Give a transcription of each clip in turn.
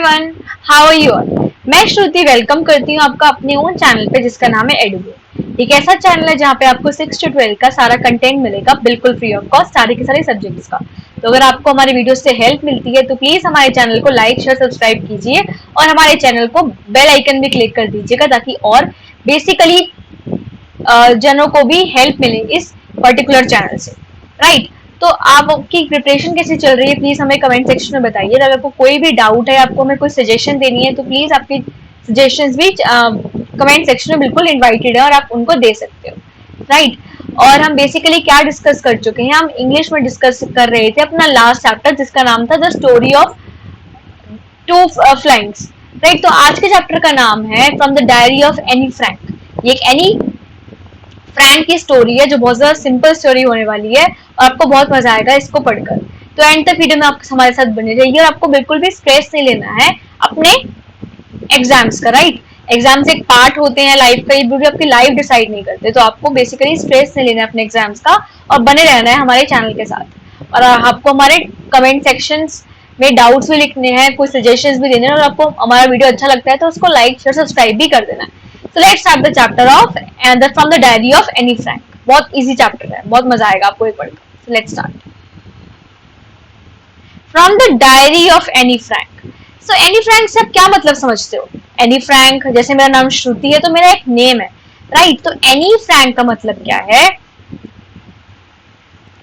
Everyone, how are you all. मैं Shruti welcome करती हूँ आपका अपने ओन चैनल पे जिसका नाम है एडुबो। एक ऐसा चैनल है जहाँ पे आपको 6 to 12 का सारा कंटेंट मिलेगा बिल्कुल फ्री ऑफ कॉस्ट, सारे के सारे सब्जेक्ट्स का। तो अगर आपको हमारे वीडियो से हेल्प मिलती है तो प्लीज हमारे चैनल को लाइक शेयर सब्सक्राइब कीजिए और हमारे चैनल को बेल आइकन भी क्लिक कर दीजिएगा ताकि और बेसिकली जनों को भी हेल्प मिले इस पर्टिकुलर चैनल से, राइट। तो आपकी प्रिपरेशन कैसी चल रही है प्लीज हमें कमेंट सेक्शन में बताइए। अगर आपको कोई भी डाउट है, आपको हमें कोई सजेशन देनी है तो प्लीज आपकी सजेशंस भी कमेंट सेक्शन में बिल्कुल इनवाइटेड है और आप उनको दे सकते हो, राइट। और हम बेसिकली क्या डिस्कस कर चुके हैं, हम इंग्लिश में डिस्कस कर रहे थे अपना लास्ट चैप्टर जिसका नाम था the story of two flanks, right. तो आज के चैप्टर का नाम है from the diary of Anne Frank. ये एक एनी फ्रैंक की स्टोरी है जो बहुत ज्यादा सिंपल स्टोरी होने वाली है और आपको बहुत मजा आएगा इसको पढ़कर। तो एंड तक वीडियो में आप हमारे साथ बने रहिए और आपको बिल्कुल भी स्ट्रेस नहीं लेना है अपने एग्जाम्स का, राइट। एग्जाम्स एक पार्ट होते हैं लाइफ का, ये भी आपकी लाइफ डिसाइड नहीं करते। तो आपको बेसिकली स्ट्रेस नहीं लेना है अपने एग्जाम्स का और बने रहना है हमारे चैनल के साथ। और आपको हमारे कमेंट सेक्शंस में डाउट्स भी लिखने हैं, कुछ सजेशंस भी देने हैं और आपको हमारा वीडियो अच्छा लगता है तो उसको लाइक शेयर सब्सक्राइब भी कर देना है। So let's start the chapter of and from the diary of Anne Frank। बहुत इजी चैप्टर है, बहुत मजा आएगा आपको ये पढ़कर। So let's start from the diary of Anne Frank। So Anne Frank से आप क्या मतलब समझते हो? Anne Frank, जैसे मेरा नाम श्रुति है तो मेरा एक नेम है, राइट। तो Anne Frank का मतलब क्या है?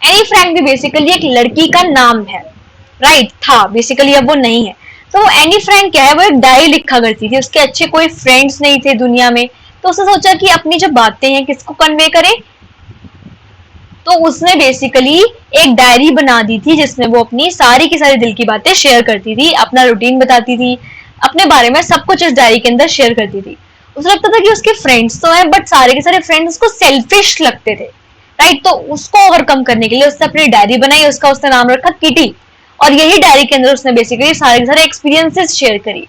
Anne Frank भी बेसिकली एक लड़की का नाम है, राइट। था बेसिकली, अब वो नहीं है। तो एनी फ्रैंक क्या है, वो एक डायरी लिखा करती थी। उसके अच्छे कोई फ्रेंड्स नहीं थे दुनिया में, तो उसने सोचा कि अपनी जो बातें हैं किसको कन्वे करे। तो उसने बेसिकली एक डायरी बना दी थी जिसमें वो अपनी सारी की सारी दिल की बातें शेयर करती थी, अपना रूटीन बताती थी, अपने बारे में सब कुछ इस डायरी के अंदर शेयर करती थी। उसे लगता था कि उसके फ्रेंड्स तो हैं बट सारे के सारे फ्रेंड्स उसको सेल्फिश लगते थे, राइट। तो उसको ओवरकम करने के लिए उसने अपनी डायरी बनाई, उसका उसने नाम रखा किटी। और यही डायरी के अंदर उसने बेसिकली सारे एक्सपीरियंसेस शेयर करी,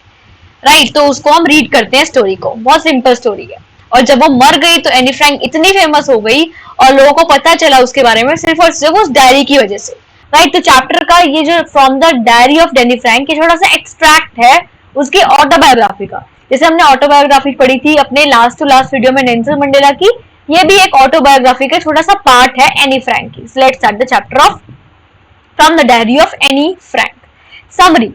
राइट। तो उसको हम रीड करते हैं स्टोरी को, बहुत सिंपल स्टोरी है। और जब वो मर गई तो एनी फ्रैंक इतनी फेमस हो गई और लोगों को पता चला उसके बारे में सिर्फ और सिर्फ उस डायरी की वजह से, राइट। तो चैप्टर का ये जो from the diary of Anne Frank, ये छोटा सा एक्सट्रैक्ट है उसकी ऑटोबायोग्राफी का। जैसे हमने ऑटोबायोग्राफी पढ़ी थी अपने लास्ट टू लास्ट वीडियो में नेल्सन मंडेला की, ये भी एक ऑटोबायोग्राफी का छोटा सा पार्ट है एनी फ्रैंक की। So let's start the chapter of from the diary of Anne Frank. Summary: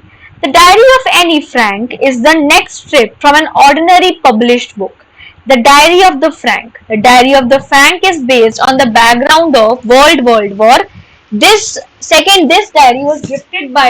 the diary of Anne Frank is the next strip from an ordinary published book, The Diary of the Frank. The Diary of the Frank is based on the background of World War. This diary was gifted by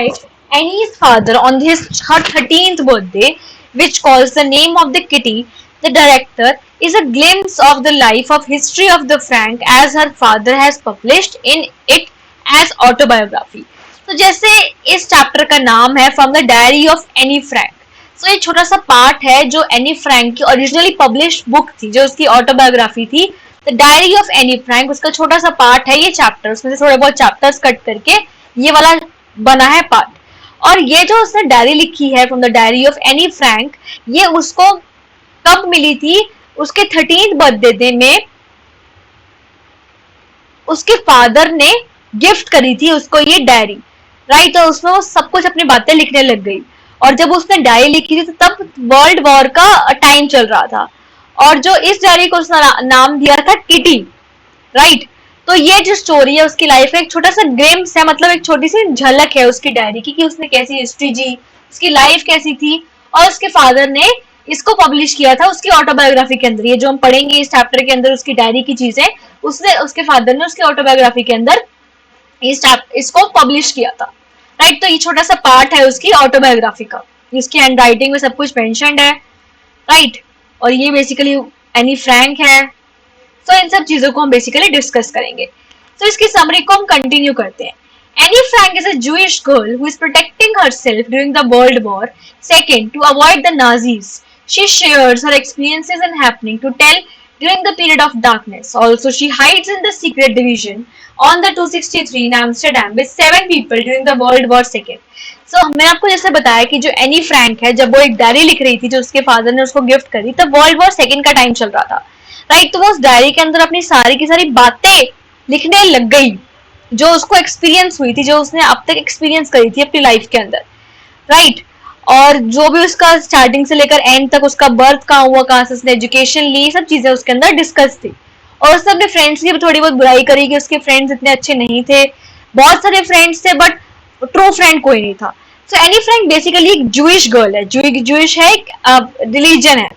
Annie's father on her 13th birthday, which calls the name of the kitty. The director is a glimpse of the life of history of the Frank as her father has published in it as autobiography. तो जैसे इस chapter का नाम है from the diary of Anne Frank, तो ये छोटा सा पार्ट है जो एनी फ्रैंक की ओरिजिनली पब्लिश्ड बुक थी, जो उसकी ऑटोबायोग्राफी थी। The diary of Anne Frank उसका छोटा सा पार्ट है ये चैप्टर, उसमें से थोड़े बहुत चैप्टर्स कट करके ये वाला बना है पार्ट। और ये जो उसने डायरी लिखी है from the diary of Anne Frank, ये उसको कब मिली थी? उसके 13th बर्थडे में उसके फादर ने गिफ्ट करी थी उसको ये डायरी, राइट। तो उसमें वो सब कुछ अपनी बातें लिखने लग गई। और जब उसने डायरी लिखी थी तो तब वर्ल्ड वॉर का टाइम चल रहा था और जो इस डायरी को उसने नाम दिया था किटी, राइट। तो ये जो स्टोरी है उसकी लाइफ में एक छोटा सा ग्लिम्स है, मतलब एक छोटी सी झलक है उसकी डायरी की कि उसने कैसी हिस्ट्री जी, उसकी लाइफ कैसी थी। और उसके फादर ने इसको पब्लिश किया था उसकी ऑटोबायोग्राफी के अंदर। ये जो हम पढ़ेंगे इस चैप्टर के अंदर उसकी डायरी की चीजें, उसने उसके फादर ने उसकी ऑटोबायोग्राफी के अंदर इसको पब्लिश किया था, राइट। तो ये छोटा सा पार्ट है उसकी ऑटोबायोग्राफी का, इसकी हैंड राइटिंग में सब कुछ मेंशन्ड है, राइट। और ये बेसिकली एनी फ्रैंक है। तो इन सब चीजों को हम बेसिकली डिस्कस करेंगे। तो इसकी समरी को हम कंटिन्यू करते हैं। Anne Frank is a Jewish girl who is protecting herself during the World War II to avoid the Nazis. She shares her experiences and happening to tell during the period of darkness. Also, she hides in the secret division on the 263 in Amsterdam with 7 people during the World War II. So, मैंने आपको जैसे बताया कि जो एनी Frank है, जब वो एक डायरी लिख रही थी जो उसके फादर ने उसको गिफ्ट करी, तब वर्ल्ड वॉर सेकेंड का टाइम चल रहा था, राइट। तो वो उस डायरी के अंदर अपनी सारी की सारी बातें लिखने लग गई जो उसको एक्सपीरियंस हुई थी, जो उसने अब तक एक्सपीरियंस करी थी अपनी लाइफ के अंदर, राइट। और जो भी उसका स्टार्टिंग से लेकर एंड तक उसका बर्थ कहाँ हुआ, कहाँ से उसने एजुकेशन ली, सब चीजें उसके अंदर डिस्कस थी। और उसने अपने फ्रेंड्स की भी थोड़ी बहुत बुराई करी कि उसके फ्रेंड्स इतने अच्छे नहीं थे। बहुत सारे फ्रेंड्स थे बट ट्रू फ्रेंड कोई नहीं था। सो एनी फ्रैंक बेसिकली एक जूइश गर्ल है, जूइश है, एक रिलीजन है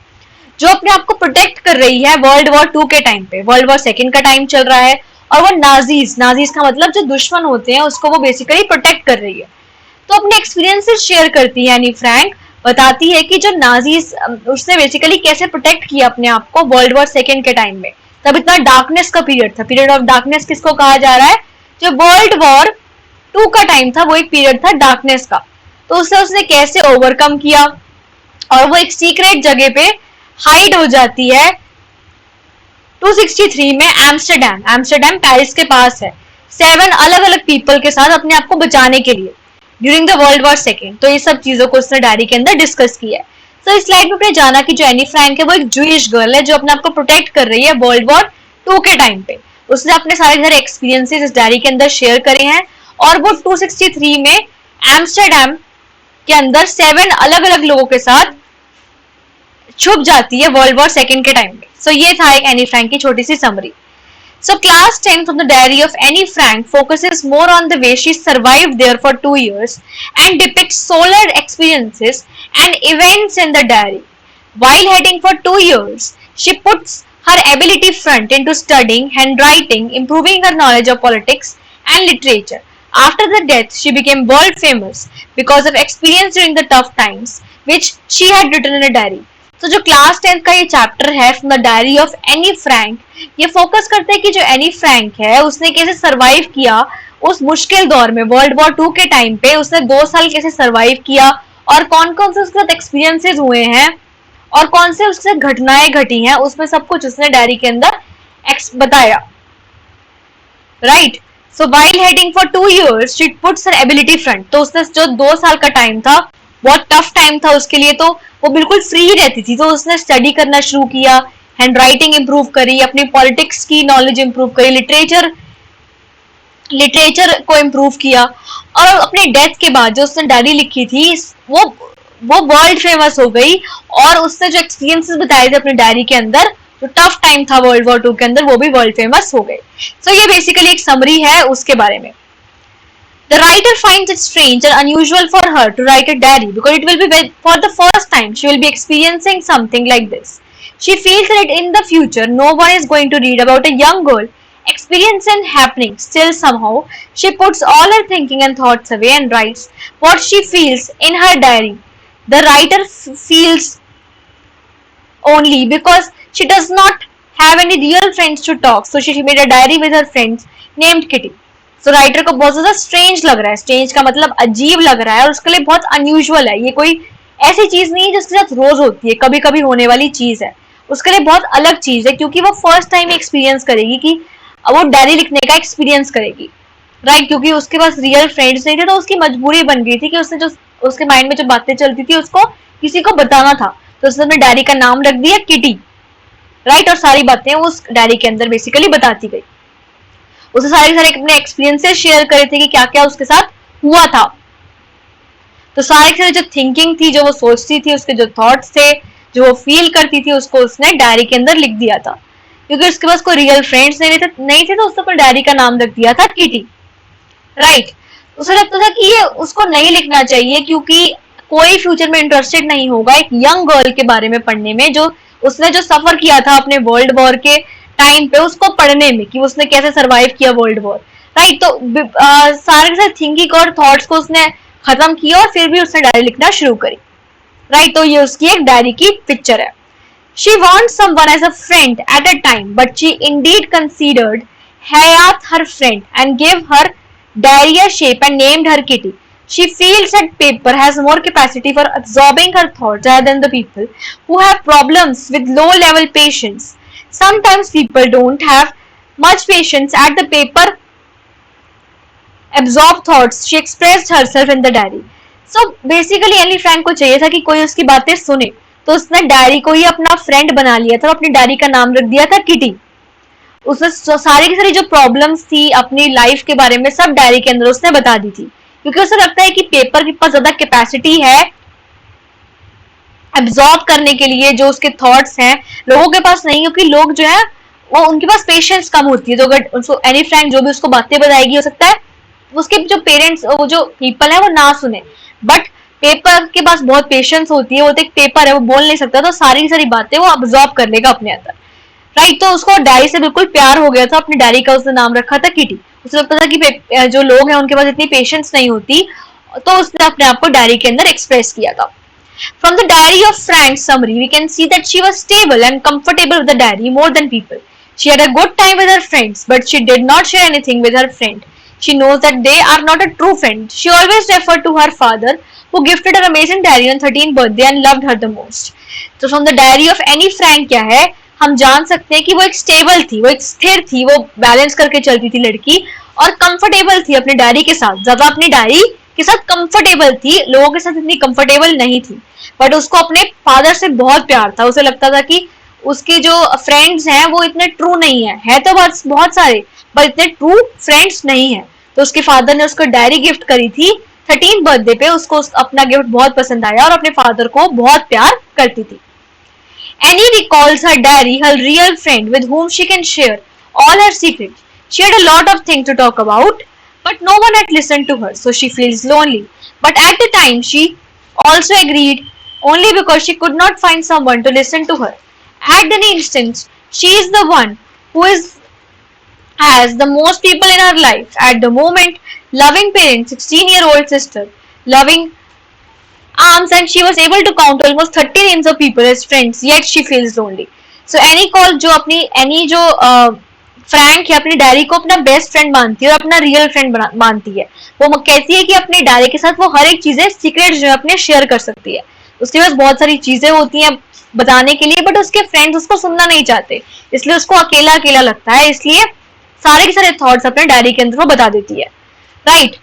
जो अपने आप को प्रोटेक्ट कर रही है वर्ल्ड वॉर 2 के टाइम पे। वर्ल्ड वॉर 2 का टाइम चल रहा है और वो नाजीज का मतलब जो दुश्मन होते हैं उसको वो बेसिकली प्रोटेक्ट कर रही है। तो अपने एक्सपीरियंसेस शेयर करती है एनी फ्रैंक, बताती है कि जो नाजीज उसने बेसिकली कैसे प्रोटेक्ट किया अपने आप को वर्ल्ड वॉर 2 के टाइम में। तब इतना डार्कनेस का पीरियड था, पीरियड ऑफ डार्कनेस किसको कहा जा रहा है, जो वर्ल्ड वॉर 2 का टाइम था वो एक पीरियड था डार्कनेस का। तो उसने कैसे ओवरकम किया और वो एक सीक्रेट जगह पे हाइड हो जाती है 263 में, एम्स्टरडेम पेरिस के पास है, 7 अलग अलग पीपल के साथ अपने आप को बचाने के लिए ड्यूरिंग द वर्ल्ड वॉर 2। तो ये सब चीजों को उसने डायरी के अंदर डिस्कस किया है। तो इस स्लाइड में आपने जाना कि जो एनी फ्रैंक है वो एक जूइश गर्ल है जो अपने आप को प्रोटेक्ट कर रही है वर्ल्ड वॉर 2 के टाइम पे। उसने अपने सारे एक्सपीरियंसेस इस डायरी के अंदर शेयर करे हैं और वो 263 में एम्स्टरडेम के अंदर 7 अलग अलग लोगों के साथ छुप जाती है वर्ल्ड वॉर 2 के टाइम पे। सो ये था एक एनी फ्रैंक की छोटी सी summary. So class 10 from the diary of Annie Frank focuses more on the way she survived there for 2 years and depicts solar experiences and events in the diary. While heading for 2 years, she puts her ability front into studying handwriting, improving her knowledge of politics and literature. After the death, she became world famous because of experience during the tough times, which she had written in a diary. तो जो class 10 का ये chapter है from the diary of Anne Frank, ये focus करते हैं कि जो एनी फ्रैंक है उसने कैसे सरवाइव किया उस मुश्किल दौर में वर्ल्ड वॉर 2 के टाइम पे। उसने 2 साल कैसे सरवाइव किया और कौन कौन से उसके साथ एक्सपीरियंसेस हुए हैं और कौन से उसके साथ घटनाएं घटी हैं, उसमें सब कुछ उसने डायरी के अंदर बताया। Right, so while heading for 2 years she puts her ability front. तो उसने जो 2 साल का टाइम था बहुत टफ टाइम था उसके लिए, तो वो बिल्कुल फ्री रहती थी। तो उसने स्टडी करना शुरू किया, हैंडराइटिंग इंप्रूव करी, अपनी पॉलिटिक्स की नॉलेज इंप्रूव करी, लिटरेचर को इंप्रूव किया। और अपने डेथ के बाद जो उसने डायरी लिखी थी वो वर्ल्ड फेमस हो गई और उसने जो एक्सपीरियंसेस बताए थे अपनी डायरी के अंदर, जो टफ टाइम था वर्ल्ड वॉर 2 के अंदर, वो भी वर्ल्ड फेमस हो गए। सो ये बेसिकली एक समरी है उसके बारे में। The writer finds it strange and unusual for her to write a diary because it will be for the first time she will be experiencing something like this. She feels that in the future no one is going to read about a young girl experiencing happening. Still somehow she puts all her thinking and thoughts away and writes what she feels in her diary. The writer feels only because she does not have any real friends to talk, so she made a diary with her friends named Kitty. तो writer को बहुत ज्यादा strange लग रहा है, strange का मतलब अजीब लग रहा है और उसके लिए बहुत अनयूजुअल है। ये कोई ऐसी चीज नहीं है जो उसके साथ रोज होती है, कभी कभी होने वाली चीज है, उसके लिए बहुत अलग चीज है क्योंकि वो फर्स्ट टाइम एक्सपीरियंस करेगी कि वो डायरी लिखने का एक्सपीरियंस करेगी। राइट, क्योंकि उसके पास रियल फ्रेंड्स नहीं थे तो उसकी मजबूरी बन गई थी कि उसने जो उसके माइंड में जो बातें चलती थी उसको किसी को बताना था। तो उसने अपने डायरी का नाम रख दिया किटी। राइट, और सारी बातें उस डायरी के अंदर बेसिकली बताती गई। उसे सारे अपने एक्सपीरियंसेस शेयर करे थे कि क्या क्या उसके साथ हुआ था। तो सारे जो थिंकिंग थी, जो वो सोचती थी, उसके जो थॉट्स थे, जो वो फील करती थी, उसको उसने डायरी के अंदर लिख दिया था। क्योंकि उसके पास कोई रियल फ्रेंड्स नहीं थे तो उसने अपने डायरी का नाम रख दिया था किटी। राइट, उसे लगता था कि ये उसको नहीं लिखना चाहिए क्योंकि कोई फ्यूचर में इंटरेस्टेड नहीं होगा एक यंग गर्ल के बारे में पढ़ने में, जो उसने जो सफर किया था अपने वर्ल्ड वॉर के टाइम पे, उसको पढ़ने में कि उसने कैसे सरवाइव किया वर्ल्ड वॉर। राइट, तो सारे थिंकिंग और थॉट्स को उसने खत्म किया और फिर भी उसने डायरी लिखना शुरू करी। राइट, तो ये उसकी एक डायरी की पिक्चर है। She wants someone as a friend at a time, but she indeed considered Hayat her friend and gave her diary a shape and named her Kitty. She feels that paper has more capacity for absorbing her thoughts rather than the people who have problems with low-level patience. Sometimes people don't have much patience at the paper absorb thoughts. She expressed herself in the diary. So basically Anne Frank को चाहिए था कि कोई उसकी बातें सुने, तो उसने डायरी को ही अपना फ्रेंड बना लिया था और अपनी डायरी का नाम रख दिया था किटी। उसने सारी की सारी जो प्रॉब्लम्स थी अपनी लाइफ के बारे में सब डायरी के अंदर उसने बता दी थी, क्योंकि उसे लगता है कि पेपर के पास ज्यादा कैपेसिटी है एब्जॉर्ब करने के लिए जो उसके थॉट्स हैं लोगों के पास नहीं, क्योंकि लोग जो है वो उनके पास पेशेंस कम होती है। तो अगर उसको एनी फ्रैंक जो भी उसको बातें बताएगी, हो सकता है उसके जो पेरेंट्स, वो जो पीपल है वो ना सुने, बट पेपर के पास बहुत पेशेंस होती है। वो तो एक पेपर है, वो बोल नहीं सकता, तो सारी सारी बातें वो अब्जॉर्ब कर लेगा अपने अंदर, राइट। तो उसको डायरी से बिल्कुल प्यार हो गया था। अपनी डायरी का उसने नाम रखा था किटी। उसे लगता था कि जो लोग हैं उनके पास इतनी पेशेंस नहीं होती, तो उसने अपने आप को डायरी के अंदर एक्सप्रेस किया था। From the diary of Frank's summary, we can see that she was stable and comfortable with the diary more than people. She had a good time with her friends, but she did not share anything with her friend. She knows that they are not a true friend. She always referred to her father, who gifted her amazing diary on 13th birthday and loved her the most. तो from the diary of Annie Frank क्या है, हम जान सकते हैं कि वो एक स्टेबल थी, वो एक स्थिर थी, वो बैलेंस करके चलती थी लड़की, और कंफर्टेबल थी अपनी डायरी के साथ, ज्यादा अपनी डायरी के साथ कंफर्टेबल थी, लोगों के साथ इतनी कंफर्टेबल नहीं थी। बट उसको अपने फादर से बहुत प्यार था। उसे लगता था कि उसके जो फ्रेंड्स हैं वो इतने ट्रू नहीं है तो बहुत सारे, पर इतने ट्रू फ्रेंड्स नहीं है। तो उसके फादर ने उसको डायरी गिफ्ट करी थी 13th बर्थडे पे। उसको अपना गिफ्ट बहुत पसंद आया और अपने फादर को बहुत प्यार करती थी। Annie recalls her diary her real friend with whom she can share all her secrets. She had a lot of things to talk about, but no one had listened to her, so she feels lonely. But at the time, she also agreed only because she could not find someone to listen to her. At the instance, she is the one who is has the most people in her life. At the moment, loving parents, 16-year-old sister, loving arms, and she was able to count almost 30 names of people as friends, yet she feels lonely. So Annie call जो अपनी any जो Frank है, अपनी diary को अपना best friend मानती है और अपना रियल फ्रेंड मानती है। वो कहती है कि अपनी डायरी के साथ वो हर एक चीजें सीक्रेट जो है अपने शेयर कर सकती है। उसके पास बहुत सारी चीजें होती हैं बताने के लिए, बट उसके फ्रेंड्स उसको सुनना नहीं चाहते, इसलिए उसको अकेला अकेला लगता है, इसलिए सारे के सारे थॉट्स अपने डायरी के अंदर वो बता देती है, राइट।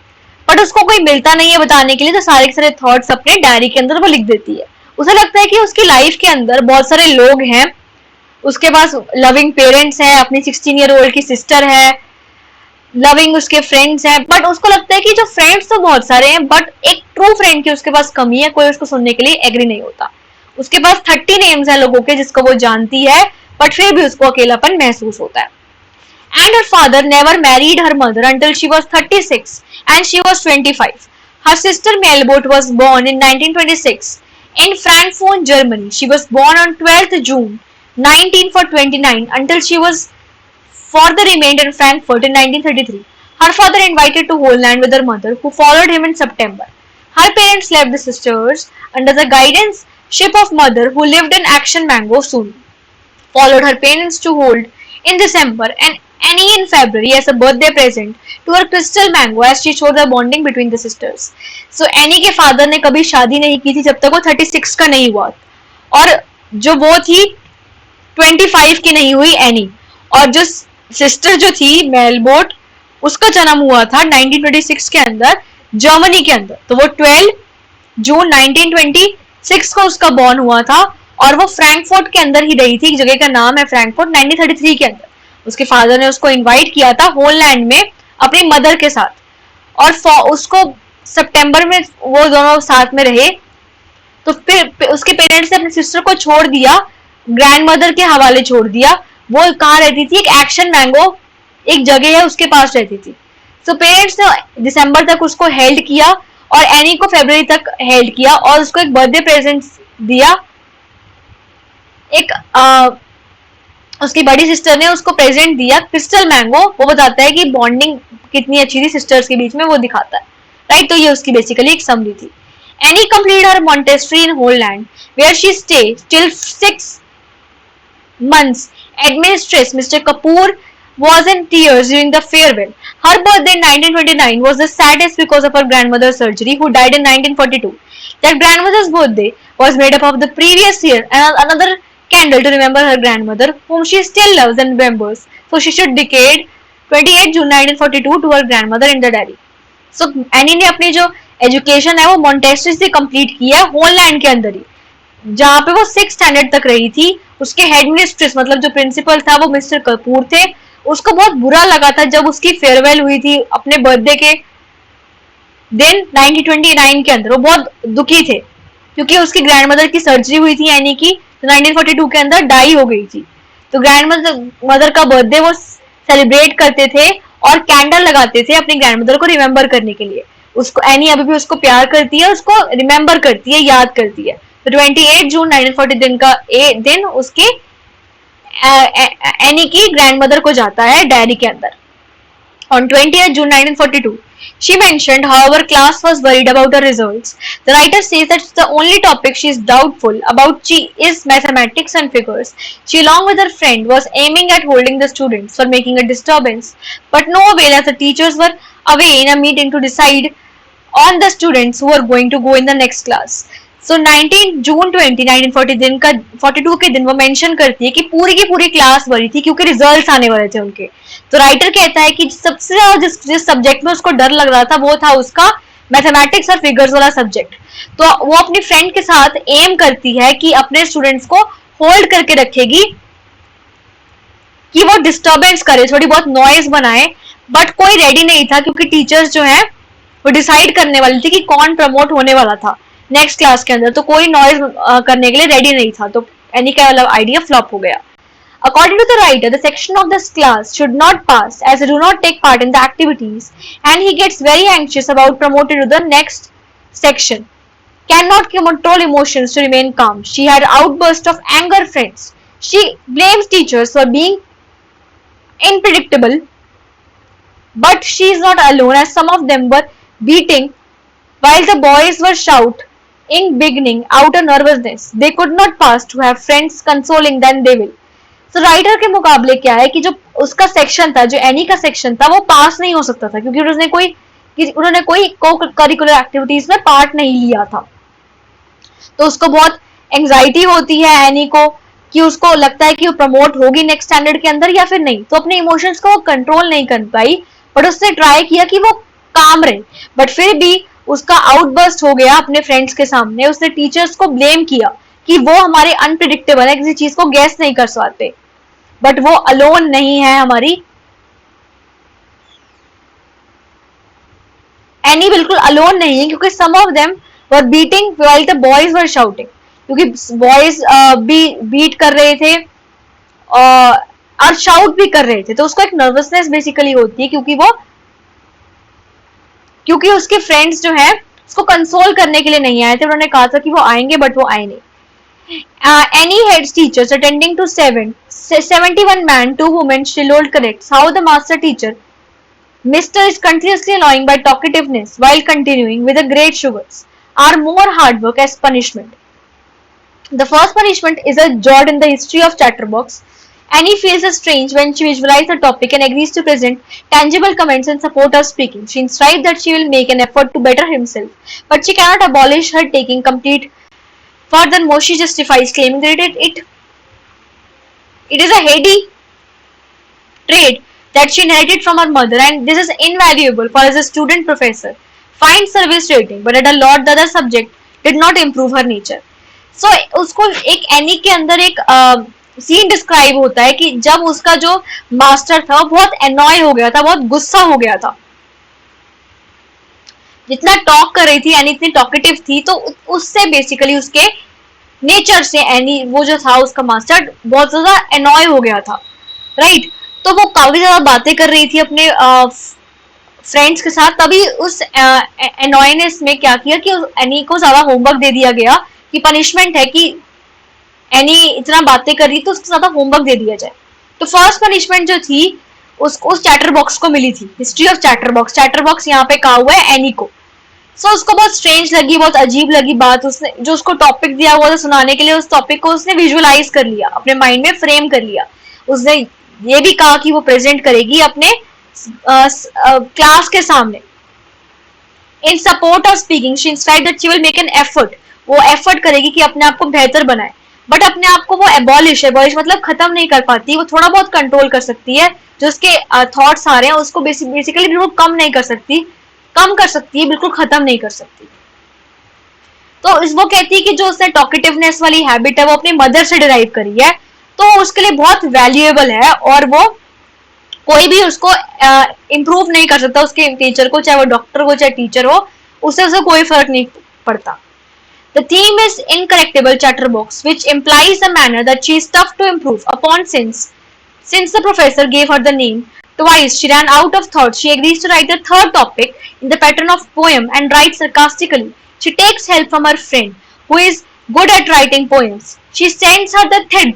बट उसको कोई मिलता नहीं है बताने के लिए, तो सारे के सारे थॉट्स अपने डायरी के अंदर वो लिख देती है। उसे लगता है कि उसकी लाइफ के अंदर बहुत सारे लोग हैं, उसके पास लविंग पेरेंट्स हैं, अपनी 16-year-old की सिस्टर है, लविंग उसके फ्रेंड्स हैं, बट उसको लगता है कि जो फ्रेंड्स तो बहुत सारे हैं, बट एक ट्रू फ्रेंड की उसके पास कमी है, कोई उसको सुनने के लिए एग्री नहीं होता। उसके पास 30 नेम्स हैं लोगों के जिसको वो जानती है, बट फिर भी उसको अकेलापन महसूस होता है। And her father never married her mother until she was 36 and she was 25. Her sister Melbot was born in 1926 in Frankfurt, Germany. She was born on 12th June 1929 until she was further remained in Frankfurt in 1933. Her father invited to Holland with her mother, who followed him in September. Her parents left the sisters under the guidance of mother, who lived in Action Mango soon. Followed her parents to Hold in December and Annie in February as a birthday present to her crystal mango as she showed the bonding between the sisters. So Annie के father ने कभी शादी नहीं की थी जब तक वो 36 का नहीं हुआ, और जो वो थी 25 की नहीं हुई एनी, और जो सिस्टर जो थी मेलबोट उसका जन्म हुआ था 1926 के अंदर जर्मनी के अंदर। तो वो 12 जून 1926 को उसका बॉर्न हुआ था और वो फ्रैंकफर्ट के अंदर ही रही थी, जगह का नाम है फ्रैंकफर्ट। 1933 के अंदर उसके फादर ने उसको इनवाइट किया था होलैंड में अपनी मदर के साथ, और उसको सितंबर में वो दोनों साथ में रहे। तो फिर उसके पेरेंट्स ने अपने सिस्टर को छोड़ दिया, ग्रैंड मदर के हवाले छोड़ दिया। वो कहाँ रहती थी, एक एक्शन मैंगो एक जगह है उसके पास रहती थी। तो पेरेंट्स ने दिसंबर तक उसको हेल्ड किया और एनी को फरवरी तक हेल्ड किया और उसको एक बर्थडे प्रेजेंट दिया। एक उसकी बड़ी सिस्टर ने उसको प्रेजेंट दिया क्रिस्टल मैंगो। वो बताता है कि बॉन्डिंग कितनी अच्छी थी सिस्टर्स के बीच में, वो दिखाता है, राइट। तो ये उसकी बेसिकली एक समरी थी। Annie completed her Montessori in Holland where she stayed till 6 months. Administrator Mr. Kapoor was in tears during the farewell. Her birthday in 1929 was the saddest because of her grandmother's surgery, who died in 1942. That grandmother's birthday was made up of the previous year and another candle to remember her grandmother, whom she still loves and remembers. So she should dedicate 28 June 1942 to her grandmother in the diary. So Annie ने अपनी जो education है वो मॉन्टेस्ट्री से complete की है Holland के अंदर ही, जहाँ पे वो 6th स्टैंडर्ड तक रही थी। उसके हेड मिस्ट्रेस मतलब जो प्रिंसिपल था वो मिस्टर कपूर थे। उसको बहुत बुरा लगा था जब उसकी फेयरवेल हुई थी अपने बर्थडे के दिन 1929 के अंदर, वो बहुत दुखी थे। क्योंकि उसकी ग्रैंड मदर की सर्जरी हुई थी एनी की, तो 1942 के अंदर डाई हो गई थी। तो ग्रैंड मदर का बर्थडे वो सेलिब्रेट करते थे और कैंडल लगाते थे अपनी ग्रैंड मदर को रिमेम्बर करने के लिए। उसको एनी अभी भी उसको प्यार करती है, उसको रिमेम्बर करती है, याद करती है। तो 28 जून 1940 दिन उसके एनी की ग्रैंड मदर को जाता है डायरी के अंदर। On 20th June 1942, she mentioned, however, class was worried about her results. The writer says that the only topic she is doubtful about is mathematics and figures. She, along with her friend, was aiming at holding the students for making a disturbance, but no avail as the teachers were away in a meeting to decide on the students who were going to go in the next class. सो 19 जून 1940 दिन का 42 के दिन वो mention करती है कि पूरी की पूरी क्लास भरी थी क्योंकि रिजल्ट्स आने वाले थे उनके। तो राइटर कहता है कि सबसे ज्यादा जिस सब्जेक्ट में उसको डर लग रहा था वो था उसका मैथमेटिक्स और फिगर्स वाला सब्जेक्ट। तो वो अपनी फ्रेंड के साथ एम करती है कि अपने स्टूडेंट्स को होल्ड करके रखेगी कि वो डिस्टर्बेंस करे, थोड़ी बहुत नॉइज बनाए, बट कोई रेडी नहीं था क्योंकि टीचर्स जो है वो डिसाइड करने वाली थी कि कौन प्रमोट होने वाला था नेक्स्ट क्लास के अंदर। तो कोई नॉइज करने के लिए रेडी नहीं था, तो एनी का वाला आइडिया फ्लॉप हो गया। According to the writer, the section of this class should not pass as they do not take part in the activities, and he gets very anxious about promoting to the next section. Cannot control emotions to remain calm. She had outbursts of anger, friends. She blames teachers for being unpredictable, but she is not alone as some of them were beating while the boys were shouting, beginning out a nervousness. They could not pass to have friends consoling them they will. तो writer के मुकाबले क्या है कि जो उसका section था, जो एनी का सेक्शन था, वो पास नहीं हो सकता था क्योंकि उन्होंने कोई को करिकुलर एक्टिविटीज में पार्ट नहीं लिया था। तो उसको बहुत एंजाइटी होती है एनी को कि उसको लगता है कि वो प्रमोट होगी नेक्स्ट स्टैंडर्ड के अंदर या फिर नहीं। तो अपने इमोशंस को वो कंट्रोल नहीं कर पाई, बट उसने ट्राई किया कि वो काम रहे, बट फिर भी उसका आउटबर्स्ट हो गया अपने फ्रेंड्स के सामने। उसने टीचर्स को ब्लेम किया कि वो हमारे अनप्रिडिक्टेबल है, किसी चीज को गैस नहीं कर पाते, बट वो अलोन नहीं है, हमारी एनी बिल्कुल अलोन नहीं है क्योंकि some of them were beating while the boys were shouting, क्योंकि बॉयज भी बीट कर रहे थे और शाउट भी कर रहे थे। तो उसको एक नर्वसनेस बेसिकली होती है क्योंकि उसके फ्रेंड्स जो है उसको कंसोल करने के लिए नहीं आए थे। उन्होंने कहा था कि वो आएंगे बट वो आए नहीं। Any head teachers attending to 71 men, 2 women, she told corrects how the master teacher Mr. is continuously annoying by talkativeness while continuing with the great sugars are more hard work as punishment. The first punishment is a jot in the history of Chatterbox. Annie feels strange when she visualizes the topic and agrees to present tangible comments in support of speaking. She insists that she will make an effort to better himself, but she cannot abolish her taking complete. Furthermore, she justifies claiming that it is a heady trait that she inherited from her mother and this is invaluable for as a student professor. Fine service rating, but at a lot the other subject did not improve her nature. So, उसको एक any के अंदर एक scene describe होता है कि जब उसका जो मास्टर था वो बहुत एनॉय हो गया था, बहुत गुस्सा हो गया था। जितना टॉक कर रही थी एनी, इतनी टॉकेटिव थी, तो उससे बेसिकली उसके नेचर से एनी वो जो था उसका मास्टर बहुत ज्यादा एनॉय हो गया था, राइट। तो वो काफी ज्यादा बातें कर रही थी अपने फ्रेंड्स के साथ। तभी उस एनॉयनेस में क्या किया कि एनी को ज्यादा होमवर्क दे दिया गया कि पनिशमेंट है कि एनी इतना बातें कर रही तो उसको ज्यादा होमवर्क दे दिया जाए। तो फर्स्ट पनिशमेंट जो थी उसको उस चैटर बॉक्स को मिली थी, history of chatter box. Chatter box यहाँ पे कहा हुआ है एनी को। सो उसको बहुत स्ट्रेंज लगी, बहुत अजीब लगी बात। उसने जो उसको टॉपिक दिया हुआ था सुनाने के लिए, उस टॉपिक को उसने विजुअलाइज कर लिया, अपने माइंड में फ्रेम कर लिया। उसने ये भी कहा कि वो प्रेजेंट करेगी अपने क्लास के सामने। इन support of speaking she inscribed that she will make an effort. वो एफर्ट करेगी कि अपने आप को बेहतर बनाए, बट अपने आप को वो एबॉलिश मतलब खत्म नहीं कर पाती। वो थोड़ा बहुत कंट्रोल कर सकती है, जो उसके थॉट्स आ रहे हैं उसको बेसिकली बिल्कुल कम नहीं कर सकती, कम कर सकती है, बिल्कुल खत्म नहीं कर सकती। तो वो कहती है कि जो उसने टॉकेटिवनेस वाली हैबिट है वो अपनी मदर से डिराइव करी है, तो उसके लिए बहुत वैल्यूएबल है और वो कोई भी उसको इम्प्रूव नहीं कर सकता उसके टीचर को, चाहे वो डॉक्टर हो चाहे टीचर हो, उससे कोई फर्क नहीं पड़ता। The theme is incorrectable chatterbox, which implies a manner that she is tough to improve upon since the professor gave her the name. Twice she ran out of thoughts. She agrees to write the third topic in the pattern of poem and writes sarcastically. She takes help from her friend, who is good at writing poems. She sends her the third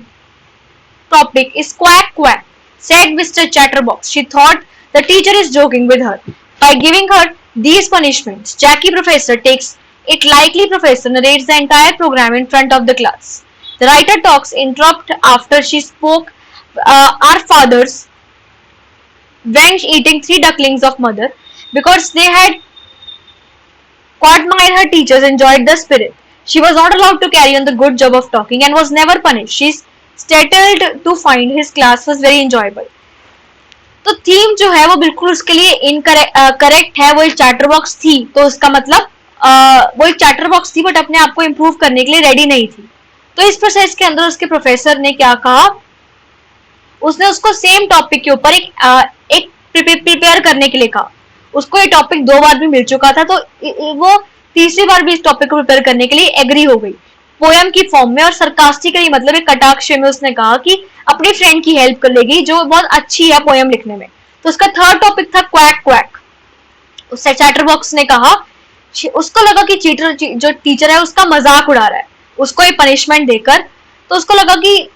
topic is quack quack, said Mr. Chatterbox. She thought the teacher is joking with her by giving her these punishments. Jackie Professor takes it likely. Professor narrates the entire program in front of the class. The writer talks interrupt after she spoke our fathers when eating 3 ducklings of mother because they had admired her teachers enjoyed the spirit. She was not allowed to carry on the good job of talking and was never punished. She startled to find his class was very enjoyable. तो theme जो है वो बिल्कुल उसके लिए incorrect है, वो एक चैटर बॉक्स थी, तो उसका मतलब वो एक चैटर बॉक्स थी बट अपने आप को इम्प्रूव करने के लिए रेडी नहीं थी। तो इस प्रोसेस के अंदर उसके प्रोफेसर ने क्या कहा, उसने उसको सेम टॉपिक के ऊपर एक प्रिपेयर करने के लिए कहा। उसको ये टॉपिक 2 बार भी मिल चुका था, तो वो तीसरी बार भी इस टॉपिक को प्रिपेयर करने के लिए एग्री हो गई पोयम की फॉर्म में, और सरकास्टिकली मतलब एक कटाक्ष में उसने कहा कि अपनी फ्रेंड की हेल्प कर लेगी जो बहुत अच्छी है पोयम लिखने में। तो उसका थर्ड टॉपिक था क्वैक क्वैक। उससे चैटरबॉक्स ने कहा, उसको लगा कि चीटर जो टीचर है उसका मजाक उड़ा रहा है उसको ये पनिशमेंट देकर, तो उसको लगा कि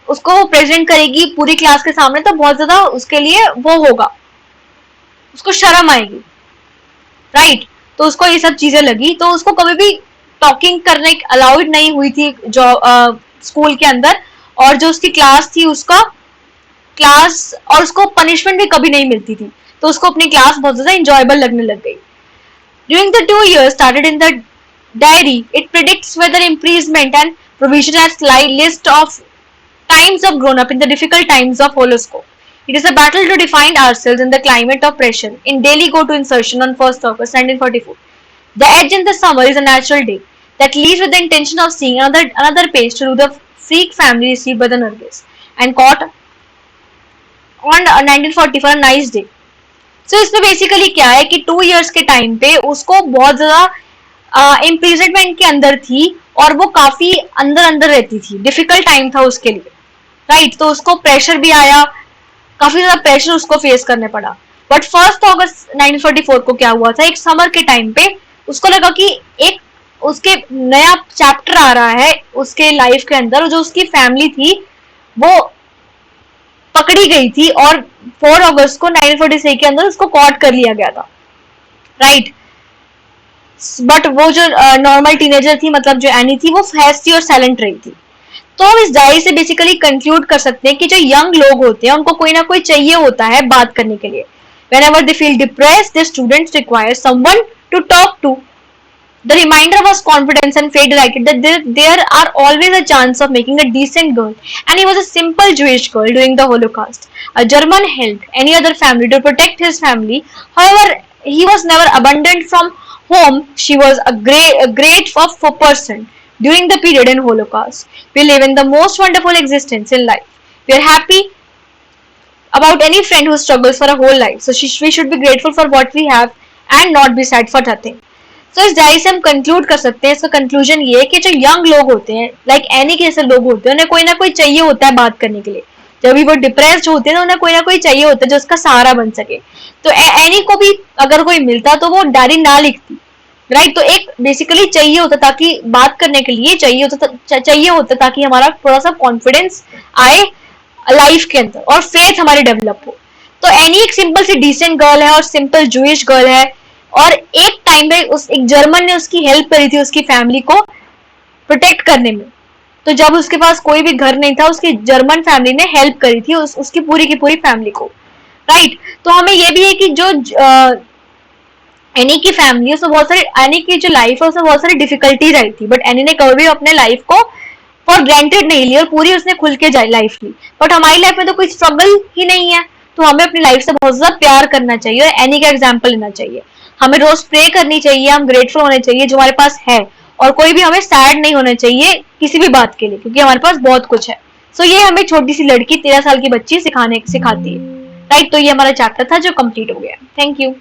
उसको वो प्रेजेंट करेगी पूरी क्लास के सामने तो बहुत ज्यादा उसके लिए वो होगा, उसको शर्म आएगी, राइट। तो उसको ये सब चीजें लगी, तो उसको कभी भी टॉकिंग करने अलाउड नहीं हुई थी जो स्कूल के अंदर, और जो उसकी क्लास थी उसका क्लास और उसको पनिशमेंट भी कभी नहीं मिलती थी, तो उसको अपनी क्लास बहुत ज्यादा इंजॉयबल लगने लग गई। During the 2 years started in the diary, it predicts whether imprisonment and provision as list of times of grown up in the difficult times of Holoscope. It is a battle to define ourselves in the climate of pressure. In daily go to insertion on 1st August 1944. The edge in the summer is a natural day that leaves with the intention of seeing another page to do the freak family received by the Nurgis and caught on 1940 for a nice day. So इसमें basically क्या है कि 2 years के time पे उसको बहुत ज्यादा imprisonment के अंदर थी और वो काफी अंदर रहती थी, डिफिकल्ट टाइम था उसके लिए, राइट। तो उसको प्रेशर भी आया, काफी ज्यादा प्रेशर उसको फेस करने पड़ा। बट 1st August 1944 को क्या हुआ था, एक समर के टाइम पे उसको लगा कि एक उसके नया चैप्टर आ रहा है उसके लाइफ के अंदर, जो उसकी फैमिली थी वो पकड़ी गई थी और 4 अगस्त को 1946 के अंदर उसको कॉट कर लिया गया था, राइट। बट वो जो नॉर्मल टीनेजर थी, मतलब जो एनी थी, वो फेस्ट थी और साइलेंट रही थी। तो हम इस डायरी से बेसिकली कंक्लूड कर सकते हैं कि जो यंग लोग होते हैं उनको कोई ना कोई चाहिए होता है बात करने के लिए। Whenever they feel depressed, the students require someone to talk to. The reminder was confidence and faith delighted that there are always a chance of making a decent girl. And he was a simple Jewish girl during the Holocaust. A German helped any other family to protect his family. However, he was never abandoned from home. She was a great person during the period in Holocaust. We live in the most wonderful existence in life. We are happy about any friend who struggles for a whole life. So we should be grateful for what we have and not be sad for nothing. तो इस diary से हम conclude कर सकते हैं, इसका conclusion ये है कि जो यंग लोग होते हैं, लाइक एनी के जैसे लोग होते हैं, उन्हें कोई ना कोई चाहिए होता है बात करने के लिए। जब भी वो डिप्रेस्ड होते हैं, उन्हें कोई ना कोई चाहिए होता है जो उसका सहारा बन सके। तो एनी को भी अगर कोई मिलता तो वो डायरी ना लिखती, राइट। तो एक बेसिकली चाहिए होता ताकि बात करने के लिए चाहिए होता ताकि हमारा थोड़ा सा कॉन्फिडेंस आए लाइफ के अंदर और फेथ हमारी डेवलप हो। तो एनी एक सिंपल सी डिसेंट गर्ल है और सिंपल जूइश गर्ल है, और एक टाइम में एक जर्मन ने उसकी हेल्प करी थी उसकी फैमिली को प्रोटेक्ट करने में। तो जब उसके पास कोई भी घर नहीं था, उसकी जर्मन फैमिली ने हेल्प करी थी उसकी पूरी की पूरी फैमिली को, राइट। तो हमें ये भी है कि जो एनी की फैमिली, उसमें बहुत सारी, एनी की जो लाइफ है उसमें बहुत सारी डिफिकल्टीज आई थी, बट एनी ने कभी भी अपने लाइफ को फॉर ग्रांटेड नहीं ली और पूरी उसने खुल के लाइफ ली। बट हमारी लाइफ में तो कोई स्ट्रगल ही नहीं है, तो हमें अपनी लाइफ से बहुत ज्यादा प्यार करना चाहिए और एनी का एग्जाम्पल लेना चाहिए। हमें रोज प्रे करनी चाहिए, हम ग्रेटफुल होने चाहिए जो हमारे पास है, और कोई भी हमें सैड नहीं होना चाहिए किसी भी बात के लिए, क्योंकि हमारे पास बहुत कुछ है। सो ये हमें छोटी सी लड़की 13 साल की बच्ची सिखाती है, राइट। तो ये हमारा चैप्टर था जो कंप्लीट हो गया। Thank you.